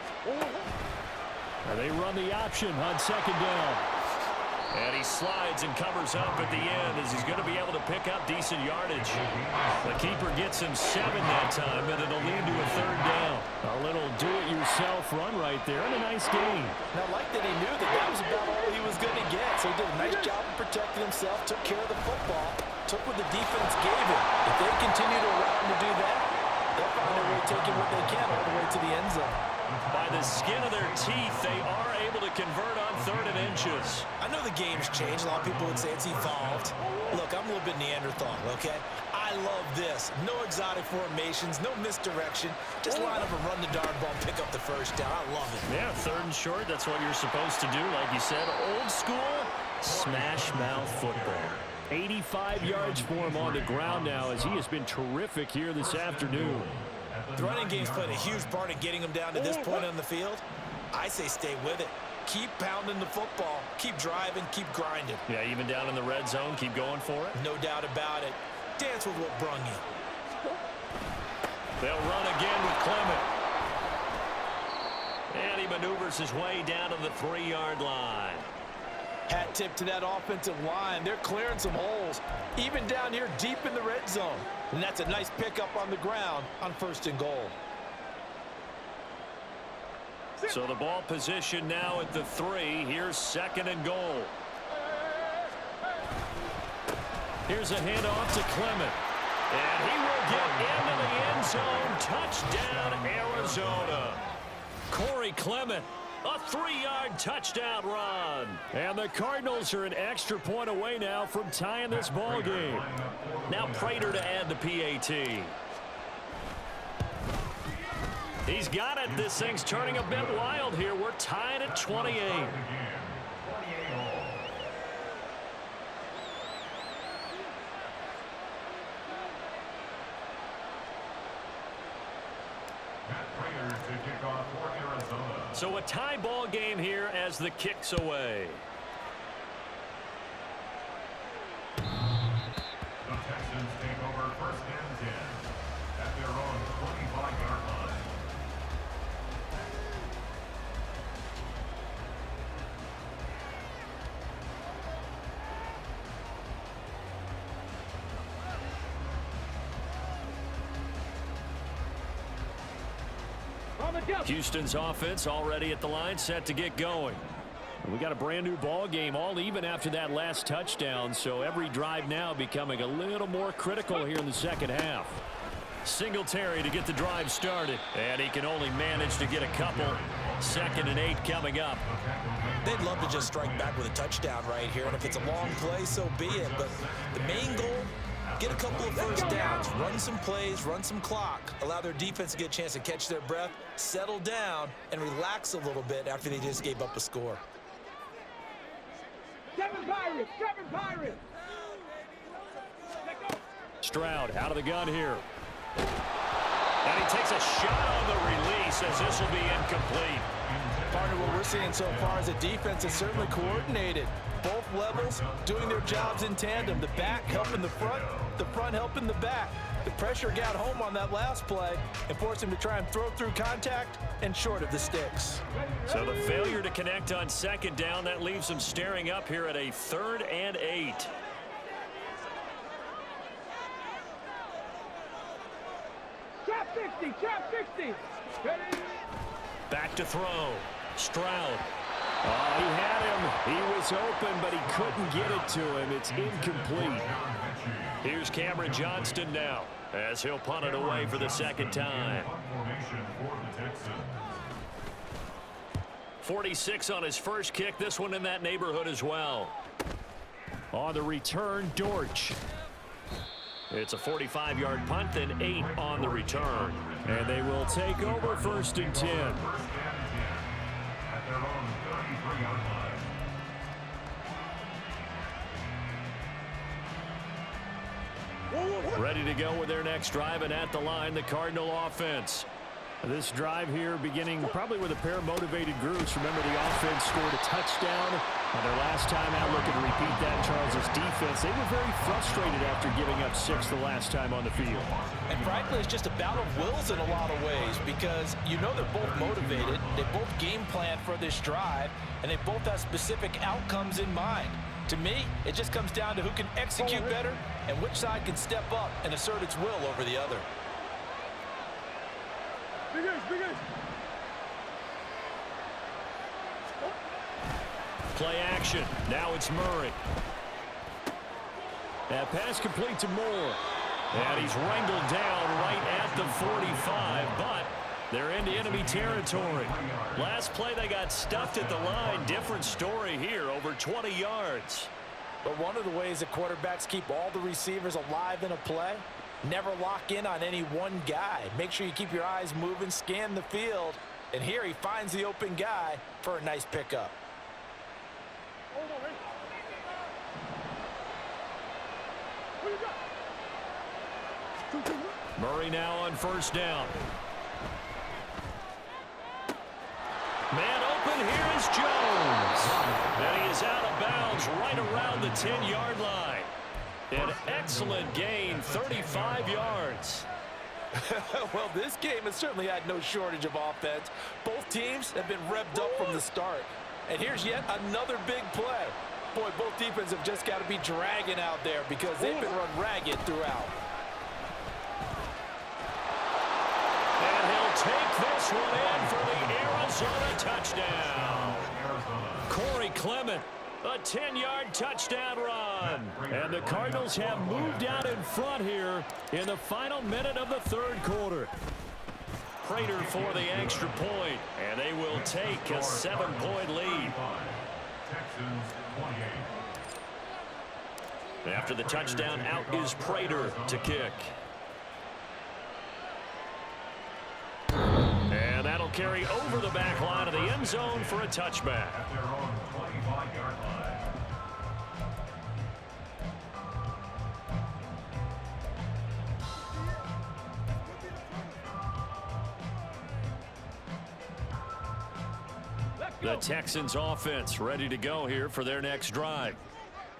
Speaker 1: And they run the option on second down. And he slides and covers up at the end as he's going to be able to pick up decent yardage. The keeper gets him 7 that time, and it'll lead to a third down. A little do-it-yourself run right there, and a nice gain.
Speaker 5: Now, I like that he knew that was about all he was going to get, so he did a nice job of protecting himself, took care of the football, took what the defense gave him. If they continue to allow him to do that, they'll find a way taking what they can all the way to the end zone.
Speaker 1: By the skin of their teeth, they are able to convert on 3rd and inches.
Speaker 2: I know the game's changed. A lot of people would say it's evolved. Look, I'm a little bit Neanderthal, okay? I love this. No exotic formations, no misdirection. Just line up and run the darn ball, pick up the first down. I love it.
Speaker 1: Yeah, 3rd and short, that's what you're supposed to do. Like you said, old school, smash mouth football. 85 yards for him on the ground now as he has been terrific here this afternoon.
Speaker 2: The running game's played a huge part in getting him down to this point on the field. I say stay with it. Keep pounding the football. Keep driving. Keep grinding.
Speaker 1: Yeah, even down in the red zone, keep going for it.
Speaker 2: No doubt about it. Dance with what brung you.
Speaker 1: They'll run again with Clement. And he maneuvers his way down to the 3-yard line.
Speaker 5: Hat tip to that offensive line. They're clearing some holes, even down here deep in the red zone. And that's a nice pickup on the ground on 1st and goal.
Speaker 1: So the ball position now at the 3. Here's 2nd and goal. Here's a handoff to Clement. And he will get into the end zone. Touchdown, Arizona. Corey Clement. A 3-yard touchdown run. And the Cardinals are an extra point away now from tying this ball game. Now Prater to add the PAT. He's got it. This thing's turning a bit wild here. We're tied at 28. So a tie ball game here as the kick's away.
Speaker 3: The Texans take over 1st and 10 at their own 25-yard line.
Speaker 1: Houston's offense already at the line, set to get going. We got a brand new ball game, all even after that last touchdown, so every drive now becoming a little more critical here in the second half. Singletary to get the drive started, and he can only manage to get a couple. 2nd and 8 coming up.
Speaker 2: They'd love to just strike back with a touchdown right here, and if it's a long play, so be it. But the main goal, get a couple of first downs, run some plays, run some clock, allow their defense to get a chance to catch their breath, settle down, and relax a little bit after they just gave up a score.
Speaker 4: 7 Pirates! 7 Pirates!
Speaker 1: Stroud out of the gun here. And he takes a shot on the release as this will be incomplete.
Speaker 5: Partner, what we're seeing so far as a defense is certainly coordinated. Both levels doing their jobs in tandem. The back helping the front helping the back. The pressure got home on that last play and forced him to try and throw through contact and short of the sticks.
Speaker 1: So the failure to connect on 2nd down, that leaves him staring up here at a 3rd and 8.
Speaker 4: Trap 60! Trap 60! Ready?
Speaker 1: Back to throw. Stroud. Oh, he had him. He was open, but he couldn't get it to him. It's incomplete. Here's Cameron Johnston now, as he'll punt it away for the second time. 46 on his first kick. This one in that neighborhood as well. On the return, Dortch. It's a 45-yard punt, then 8 on the return. And they will take over 1st and 10.
Speaker 3: At their own 33-yard line.
Speaker 1: Ready to go with their next drive, and at the line, the Cardinal offense. This drive here beginning probably with a pair of motivated groups. Remember, the offense scored a touchdown on their last time out. Looking to repeat that. Charles' defense, they were very frustrated after giving up 6 the last time on the field.
Speaker 2: And frankly, it's just a battle of wills in a lot of ways, because you know they're both motivated. They both game plan for this drive, and they both have specific outcomes in mind. To me, it just comes down to who can execute better and which side can step up and assert its will over the other.
Speaker 1: Play action. Now it's Murray. That pass complete to Moore. And he's wrangled down right at the 45, but they're into enemy territory. Last play, they got stuffed at the line. Different story here, over 20 yards.
Speaker 5: But one of the ways that quarterbacks keep all the receivers alive in a play, never lock in on any one guy. Make sure you keep your eyes moving, scan the field. And here he finds the open guy for a nice pickup.
Speaker 1: Murray now on 1st down. Man open, here is Jones. And he is out of bounds right around the 10-yard line. An excellent gain, 35 yards.
Speaker 5: Well, this game has certainly had no shortage of offense. Both teams have been revved up from the start. And here's yet another big play. Boy, both defenses have just got to be dragging out there because they've been run ragged throughout.
Speaker 1: And he'll take this one in for the Arizona touchdown. Corey Clement, a 10-yard touchdown run. And the Cardinals have moved out in front here in the final minute of the 3rd quarter. Prater for the extra point, and they will take a 7-point lead.
Speaker 3: Texans 28.
Speaker 1: After the touchdown, out is Prater to kick. And that'll carry over the back line of the end zone for a touchback.
Speaker 3: At their own 25-yard line.
Speaker 1: The Texans offense ready to go here for their next drive.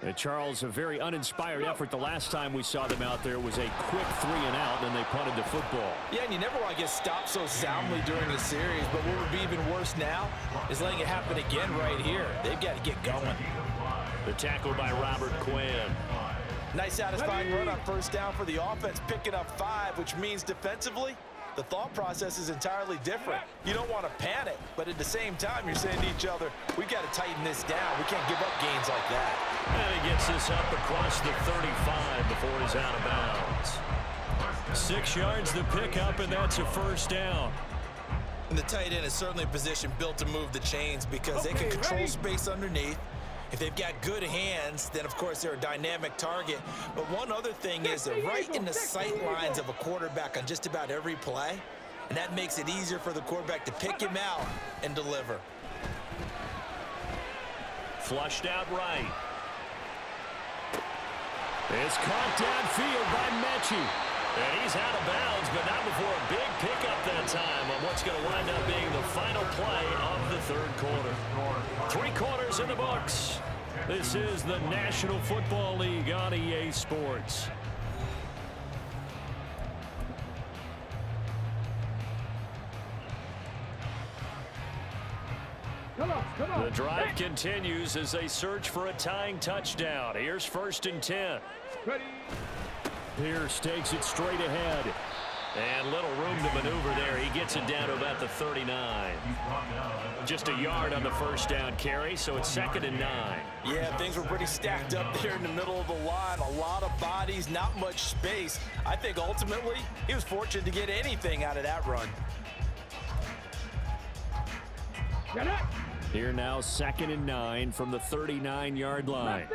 Speaker 1: And Charles, a very uninspired effort the last time we saw them out there was a quick 3-and-out, and they punted the football.
Speaker 2: Yeah, and you never want to get stopped so soundly during the series, but what would be even worse now is letting it happen again right here. They've got to get going.
Speaker 1: The tackle by Robert Quinn.
Speaker 2: Nice satisfying run on 1st down for the offense, picking up 5, which means defensively, the thought process is entirely different. You don't want to panic, but at the same time, you're saying to each other, we've got to tighten this down. We can't give up gains like that.
Speaker 1: And he gets this up across the 35 before he's out of bounds. 6 yards the pickup, and that's a 1st down.
Speaker 2: And the tight end is certainly a position built to move the chains because they can control space underneath. If they've got good hands, then of course they're a dynamic target. But one other thing is they're right in the sight lines of a quarterback on just about every play. And that makes it easier for the quarterback to pick him out and deliver.
Speaker 1: Flushed out right. It's caught downfield by Mechie. And he's out of bounds, but not before a big pickup that time on what's going to wind up being the final play of the 3rd quarter. 3 quarters in the books. This is the National Football League on EA Sports. The drive continues as they search for a tying touchdown. Here's 1st and 10.
Speaker 4: Ready.
Speaker 1: Pierce takes it straight ahead. And little room to good maneuver there. He gets it down to about the 39. Just a yard on the first down carry, so it's 2nd and 9.
Speaker 5: Yeah, things were pretty stacked up there in the middle of the line. A lot of bodies, not much space. I think ultimately he was fortunate to get anything out of that run.
Speaker 1: Here now, 2nd and 9 from the 39-yard line.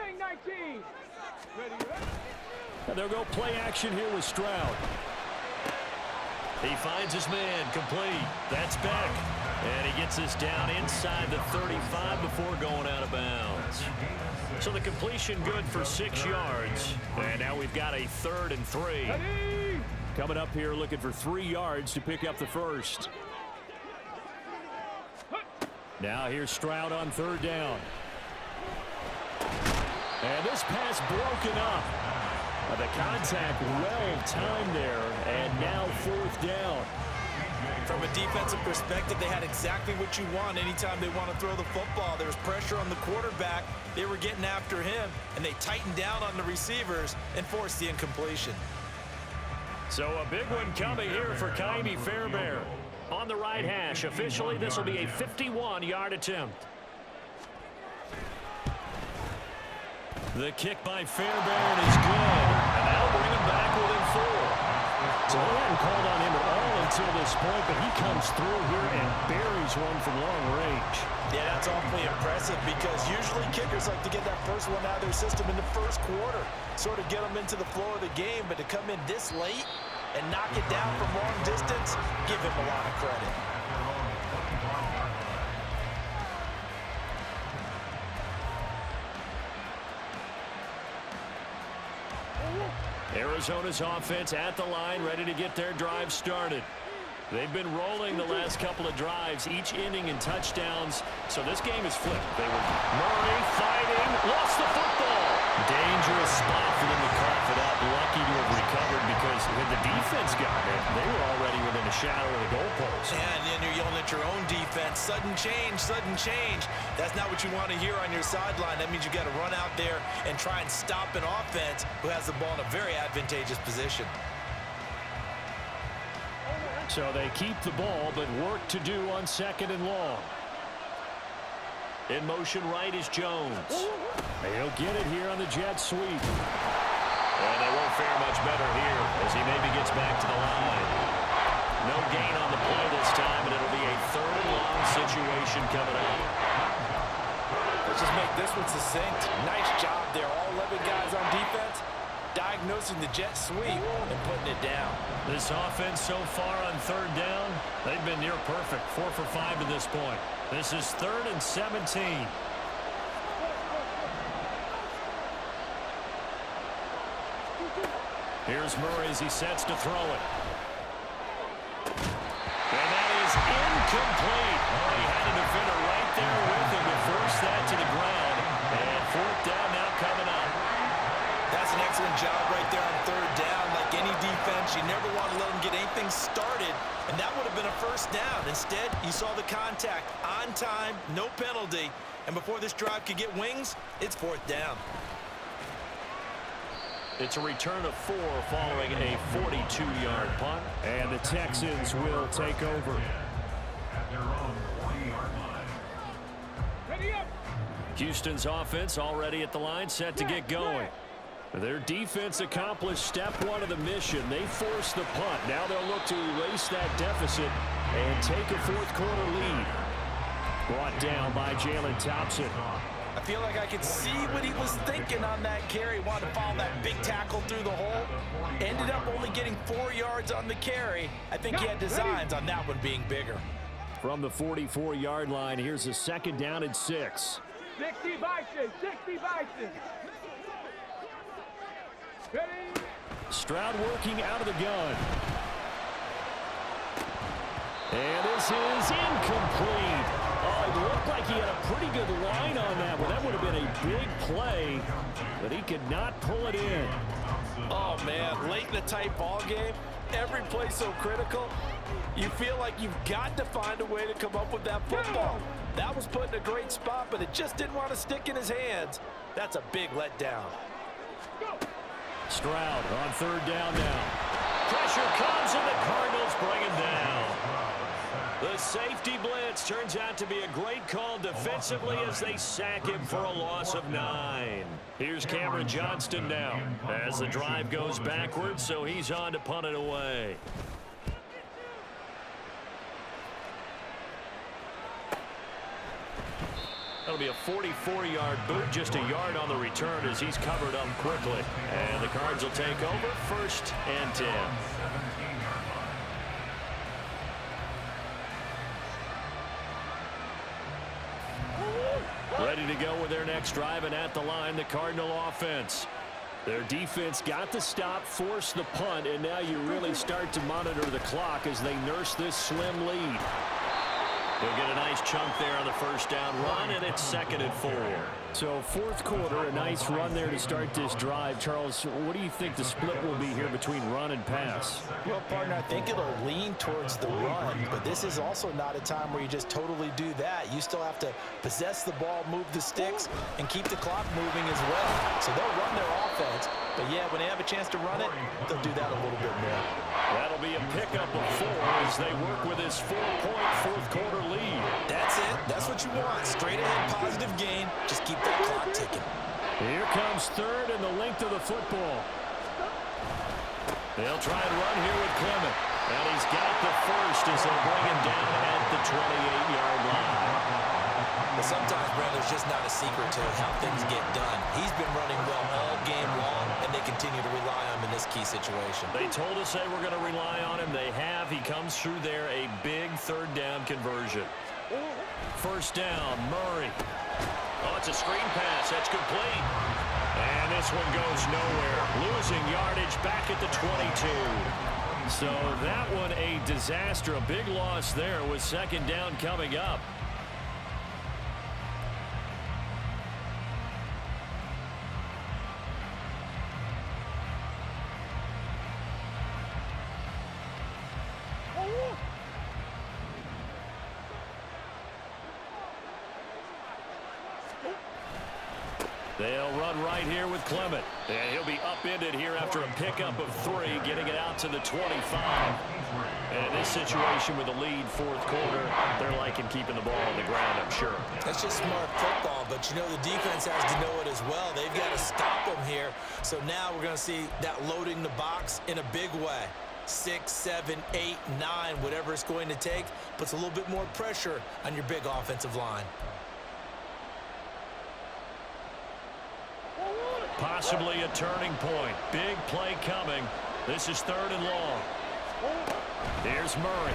Speaker 1: And they'll go play action here with Stroud. He finds his man, complete. That's Beck. And he gets this down inside the 35 before going out of bounds. So the completion good for 6 yards. And now we've got a 3rd and 3. Coming up here looking for 3 yards to pick up the first. Now here's Stroud on 3rd down. And this pass broken up. The contact well timed there, and now 4th down.
Speaker 2: From a defensive perspective, they had exactly what you want anytime they want to throw the football. There was pressure on the quarterback. They were getting after him, and they tightened down on the receivers and forced the incompletion.
Speaker 1: So a big one coming here for Ka'imi Fairbairn. On the right hash, officially this will be a 51-yard attempt. The kick by Fairbairn is good, and that'll bring him back within 4. So they hadn't called on him at all until this point, but he comes through here and buries one from long range.
Speaker 2: Yeah, that's awfully impressive because usually kickers like to get that first one out of their system in the first quarter, sort of get them into the flow of the game, but to come in this late and knock it down from long distance, give him a lot of credit.
Speaker 1: Arizona's offense at the line, ready to get their drive started. They've been rolling the last couple of drives, each inning in touchdowns, so this game is flipped. Murray fighting, lost the football. Dangerous spot for them to cough it up. Lucky to have recovered because when the defense got it, they were already within a shadow of the goalpost.
Speaker 2: And then you're yelling at your own defense, sudden change, sudden change. That's not what you want to hear on your sideline. That means you got to run out there and try and stop an offense who has the ball in a very advantageous position.
Speaker 1: So they keep the ball, but work to do on 2nd and long. In motion right is Jones. He'll get it here on the jet sweep. And they won't fare much better here as he maybe gets back to the line. No gain on the play this time, and it'll be a 3rd and long situation coming up.
Speaker 5: Let's just make this one succinct. Nice job there. All 11 guys on defense diagnosing the jet sweep and putting it down.
Speaker 1: This offense so far on 3rd down, they've been near perfect. 4 for 5 to this point. This is 3rd and 17. Here's Murray as he sets to throw it. And that is incomplete. Oh, he had a defender right there with him to force that to the ground. And 4th down now coming up.
Speaker 2: That's an excellent job right there on 3rd down. Like any defense, you never want to let them get anything started, and that would have been a 1st down. Instead, you saw the contact on time, no penalty, and before this drive could get wings, it's 4th down.
Speaker 1: It's a return of 4 following a 42-yard punt, and the Texans will take over.
Speaker 3: At their own 40-yard line.
Speaker 4: Ready up.
Speaker 1: Houston's offense already at the line, set to get going. Their defense accomplished step 1 of the mission. They forced the punt. Now they'll look to erase that deficit and take a 4th quarter lead. Brought down by Jalen Thompson.
Speaker 2: I feel like I could see what he was thinking on that carry. Wanted to follow that big tackle through the hole. Ended up only getting 4 yards on the carry. I think he had designs on that one being bigger.
Speaker 1: From the 44-yard line, here's a 2nd down and 6.
Speaker 4: 60 Bison, 60 Bison. Ready?
Speaker 1: Stroud working out of the gun. And this is incomplete. Oh, it looked like he had a pretty good line on that one. That would have been a big play, but he could not pull it in.
Speaker 5: Oh, man, late in a tight ball game, every play so critical, you feel like you've got to find a way to come up with that football. That was put in a great spot, but it just didn't want to stick in his hands. That's a big letdown.
Speaker 1: Stroud on 3rd down now. Pressure comes, and the Cardinals bring him down. blitz turns out to be a great call defensively as they sack him for a loss of 9. Here's Cameron Johnston now as the drive goes backwards, so he's on to punt it away. That'll be a 44-yard boot, just a yard on the return as he's covered up quickly. And the Cards will take over 1st and 10. Ready to go with their next drive, and at the line, the Cardinal offense. Their defense got the stop, forced the punt, and now you really start to monitor the clock as they nurse this slim lead. They'll get a nice chunk there on the first down run, and it's 2nd and 4.
Speaker 6: So 4th quarter, a nice run there to start this drive. Charles, what do you think the split will be here between run and pass?
Speaker 2: Well, partner, I think it'll lean towards the run, but this is also not a time where you just totally do that. You still have to possess the ball, move the sticks, and keep the clock moving as well. So they'll run their offense, but yeah, when they have a chance to run it, they'll do that a little bit more.
Speaker 1: That'll be a pickup of 4 as they work with this 4-point 4th quarter lead.
Speaker 2: That's it. That's what you want. Straight ahead, positive gain. Just keep that clock ticking.
Speaker 6: Here comes 3rd and the length of the football.
Speaker 1: They'll try and run here with Clement. And he's got the first as they bring him down at the 28-yard line.
Speaker 2: But sometimes, Brad, there's just not a secret to how things get done. He's been running well all game long, and they continue to rely on him in this key situation.
Speaker 1: They told us they were going to rely on him. They have. He comes through there, a big 3rd down conversion. 1st down, Murray. Oh, it's a screen pass. That's complete. And this one goes nowhere. Losing yardage back at the 22.
Speaker 6: So that one a disaster. A big loss there with 2nd down coming up.
Speaker 1: They'll run right here with Clement. And he'll be upended here after a pickup of 3, getting it out to the 25. And this situation with the lead 4th quarter, they're liking keeping the ball on the ground, I'm sure.
Speaker 2: That's just smart football, but you know the defense has to know it as well. They've got to stop them here. So now we're going to see that loading the box in a big way. 6, 7, 8, 9, whatever it's going to take, puts a little bit more pressure on your big offensive line.
Speaker 1: Possibly a turning point. Big play coming. This is 3rd and long. Here's Murray.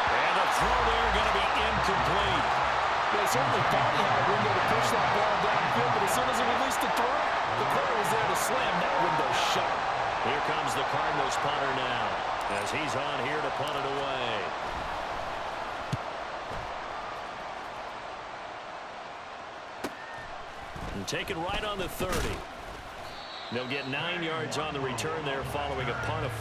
Speaker 1: And the throw there going to be incomplete.
Speaker 5: They certainly thought he had a window to push that ball downfield, but as soon as he released the throw, the corner was there to slam that window shut.
Speaker 1: Here comes the Cardinals punter now as he's on here to punt it away. And taken right on the 30. They'll get 9 yards on the return there following a punt of